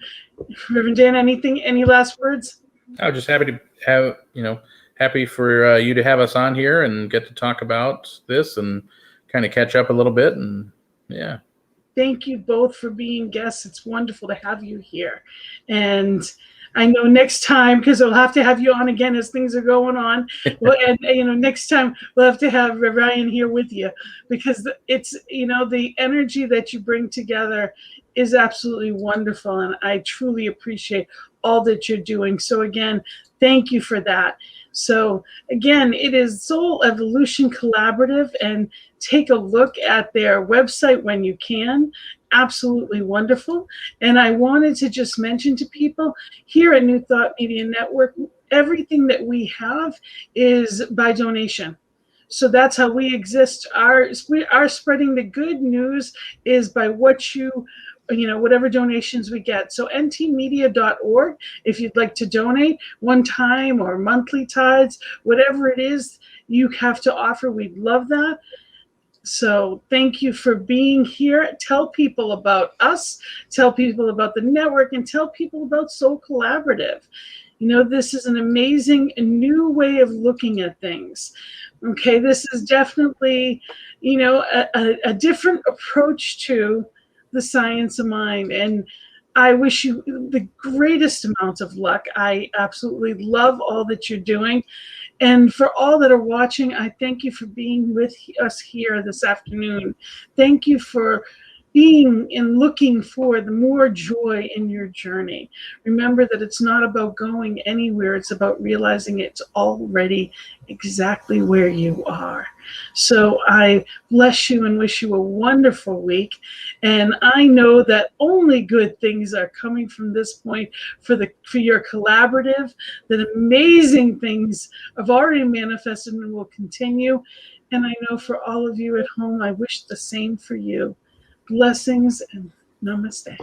Reverend Dan, any last words? I'm just happy to have, happy for you to have us on here and get to talk about this and kind of catch up a little bit. And yeah. thank you both for being guests. It's wonderful to have you here. And I know next time, because we'll have to have you on again as things are going on. Well, and next time we'll have to have Ryan here with you, because it's, the energy that you bring together is absolutely wonderful. And I truly appreciate all that you're doing. So again, thank you for that. So again, it is Soul Evolution Collaborative, and take a look at their website when you can. Absolutely wonderful. And I wanted to just mention to people here at New Thought Media Network, everything that we have is by donation. So that's how we exist. Our spreading the good news is by whatever donations we get. So ntmedia.org, if you'd like to donate one time or monthly tithes, whatever it is you have to offer, we'd love that. So thank you for being here. Tell people about us, tell people about the network, and tell people about Soul Collaborative. This is an amazing new way of looking at things. Okay, this is definitely, a different approach to the science of mind. And I wish you the greatest amount of luck. I absolutely love all that you're doing. And for all that are watching, I thank you for being with us here this afternoon. Thank you for being and looking for the more joy in your journey. Remember that it's not about going anywhere. It's about realizing it's already exactly where you are. So I bless you and wish you a wonderful week. And I know that only good things are coming from this point for your collaborative, that amazing things have already manifested and will continue. And I know for all of you at home, I wish the same for you. Blessings and namaste.